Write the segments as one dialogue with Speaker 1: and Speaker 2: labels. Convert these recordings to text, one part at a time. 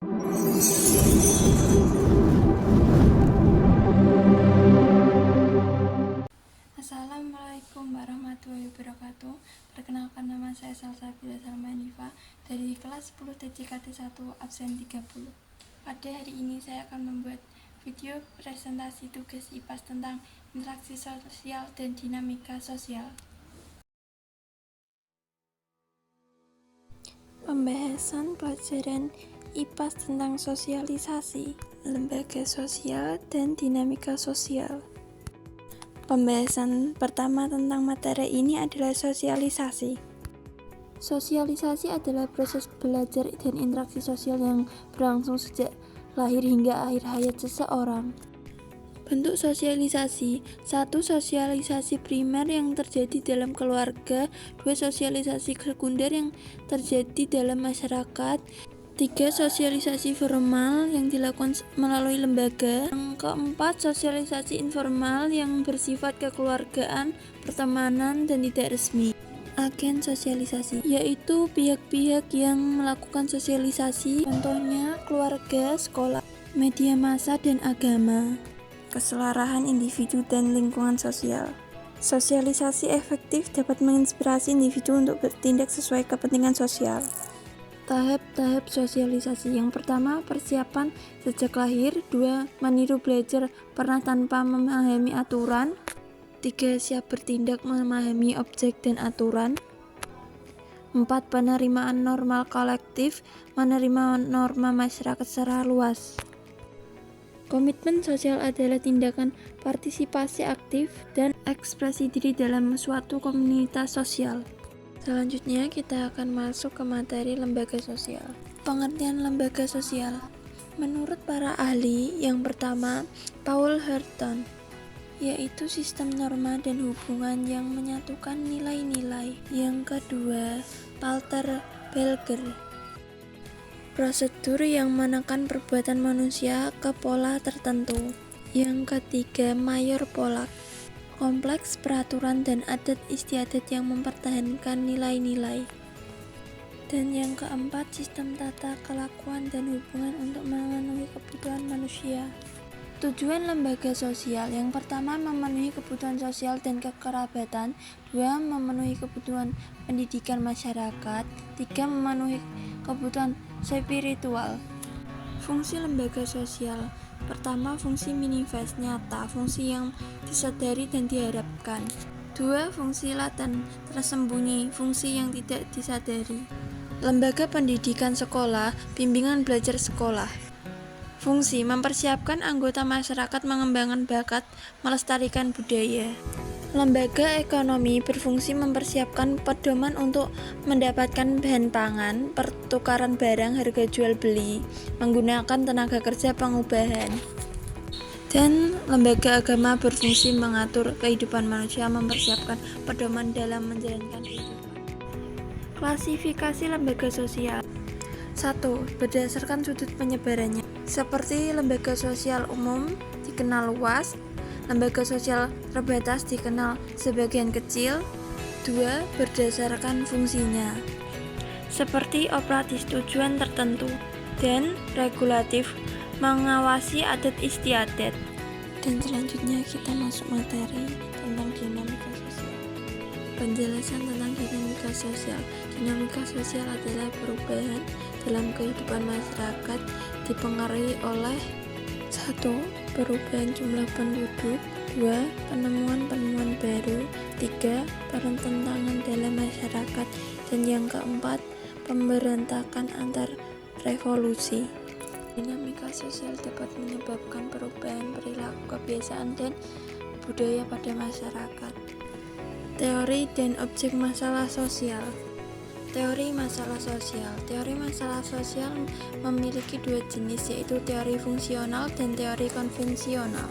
Speaker 1: Assalamualaikum warahmatullahi wabarakatuh. Perkenalkan, nama saya Salsabila Salmanifa dari kelas 10 TJKT 1 absen 30. Pada hari ini saya akan membuat video presentasi tugas IPAS tentang interaksi sosial dan dinamika sosial. Pembahasan pelajaran IPAS tentang sosialisasi, lembaga sosial, dan dinamika sosial. Pembahasan pertama tentang materi ini adalah sosialisasi. Sosialisasi adalah proses belajar dan interaksi sosial yang berlangsung sejak lahir hingga akhir hayat seseorang. Bentuk sosialisasi: 1. Sosialisasi primer yang terjadi dalam keluarga. 2. Sosialisasi sekunder yang terjadi dalam masyarakat. 3. Sosialisasi formal yang dilakukan melalui lembaga. Yang keempat, sosialisasi informal yang bersifat kekeluargaan, pertemanan, dan tidak resmi. Agen sosialisasi, yaitu pihak-pihak yang melakukan sosialisasi, contohnya keluarga, sekolah, media massa, dan agama. Keselarahan individu dan lingkungan sosial. Sosialisasi efektif dapat menginspirasi individu untuk bertindak sesuai kepentingan sosial. Tahap-tahap sosialisasi. Yang pertama, persiapan sejak lahir. 2. Meniru belajar pernah tanpa memahami aturan. 3. Siap bertindak memahami objek dan aturan. 4. Penerimaan normal kolektif, menerima norma masyarakat secara luas. Komitmen sosial adalah tindakan partisipasi aktif dan ekspresi diri dalam suatu komunitas sosial. Selanjutnya kita akan masuk ke materi lembaga sosial. Pengertian lembaga sosial. Menurut para ahli, yang pertama, Paul Hurton, yaitu sistem norma dan hubungan yang menyatukan nilai-nilai. Yang kedua, Walter Belger, prosedur yang menekan perbuatan manusia ke pola tertentu. Yang ketiga, Mayor Pollak, kompleks peraturan dan adat istiadat yang mempertahankan nilai-nilai. Dan yang keempat, sistem tata kelakuan dan hubungan untuk memenuhi kebutuhan manusia. Tujuan lembaga sosial: yang pertama, memenuhi kebutuhan sosial dan kekerabatan. 2. Memenuhi kebutuhan pendidikan masyarakat. 3. Memenuhi kebutuhan spiritual. Fungsi lembaga sosial: pertama, fungsi manifest nyata, fungsi yang disadari dan diharapkan. 2. Fungsi laten tersembunyi, fungsi yang tidak disadari. Lembaga pendidikan sekolah, bimbingan belajar sekolah. Fungsi: mempersiapkan anggota masyarakat mengembangkan bakat, melestarikan budaya. Lembaga ekonomi berfungsi mempersiapkan pedoman untuk mendapatkan bahan pangan, pertukaran barang, harga jual beli, menggunakan tenaga kerja pengubahan. Dan lembaga agama berfungsi mengatur kehidupan manusia, mempersiapkan pedoman dalam menjalankan kehidupan. Klasifikasi lembaga sosial. 1. Berdasarkan sudut penyebarannya, seperti lembaga sosial umum dikenal luas, lembaga sosial terbatas dikenal sebagian kecil. 2. Berdasarkan fungsinya, seperti operatif tujuan tertentu dan regulatif mengawasi adat istiadat. Dan selanjutnya kita masuk materi tentang dinamika sosial. Penjelasan tentang dinamika sosial. Dinamika sosial adalah perubahan dalam kehidupan masyarakat dipengaruhi oleh 1. Perubahan jumlah penduduk. 2. Penemuan-penemuan baru. 3. Pertentangan dalam masyarakat. Dan yang keempat, pemberontakan antar revolusi. Dinamika sosial dapat menyebabkan perubahan perilaku, kebiasaan, dan budaya pada masyarakat. Teori dan objek masalah sosial. Teori masalah sosial. Teori masalah sosial memiliki dua jenis, yaitu teori fungsional dan teori konvensional.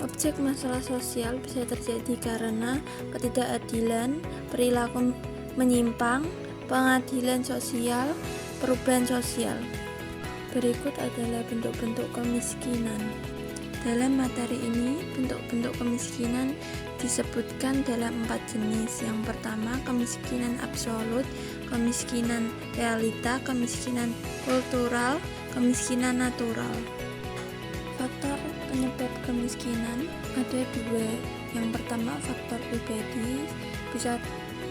Speaker 1: Objek masalah sosial bisa terjadi karena ketidakadilan, perilaku menyimpang, pengadilan sosial, perubahan sosial. Berikut adalah bentuk-bentuk kemiskinan. Dalam materi ini, bentuk-bentuk kemiskinan disebutkan dalam 4 jenis. Yang pertama, kemiskinan absolut, kemiskinan realita, kemiskinan kultural, kemiskinan natural. Faktor penyebab kemiskinan ada dua. Yang pertama, faktor pribadi, bisa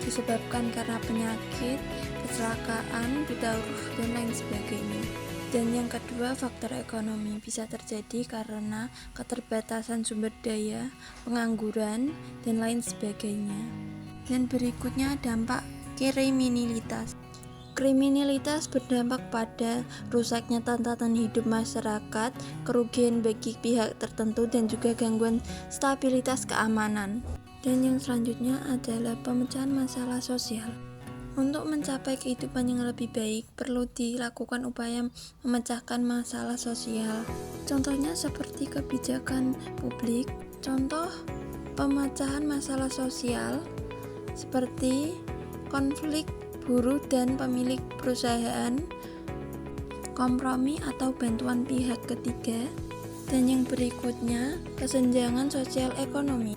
Speaker 1: disebabkan karena penyakit, kecelakaan, buta huruf, dan lain sebagainya. Dan yang kedua, faktor ekonomi, bisa terjadi karena keterbatasan sumber daya, pengangguran, dan lain sebagainya. Dan berikutnya, dampak kriminalitas. Kriminalitas berdampak pada rusaknya tatanan hidup masyarakat, kerugian bagi pihak tertentu, dan juga gangguan stabilitas keamanan. Dan yang selanjutnya adalah pemecahan masalah sosial. Untuk mencapai kehidupan yang lebih baik, perlu dilakukan upaya memecahkan masalah sosial. Contohnya seperti kebijakan publik. Contoh pemecahan masalah sosial seperti konflik buruh dan pemilik perusahaan, kompromi atau bantuan pihak ketiga. Dan yang berikutnya, kesenjangan sosial ekonomi.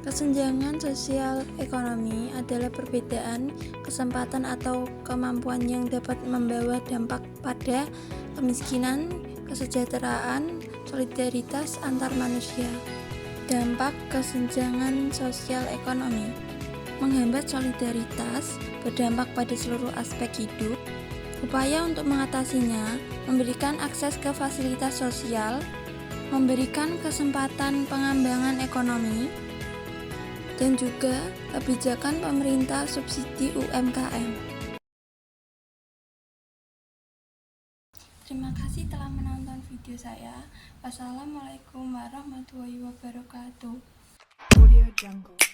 Speaker 1: Kesenjangan sosial ekonomi adalah perbedaan kesempatan atau kemampuan yang dapat membawa dampak pada kemiskinan, kesejahteraan, solidaritas antar manusia. Dampak kesenjangan sosial ekonomi menghambat solidaritas, berdampak pada seluruh aspek hidup. Upaya untuk mengatasinya memberikan akses ke fasilitas sosial, memberikan kesempatan pengembangan ekonomi, dan juga kebijakan pemerintah subsidi UMKM. Terima kasih telah menonton video saya. Wassalamualaikum warahmatullahi wabarakatuh.
Speaker 2: Audio Jungle.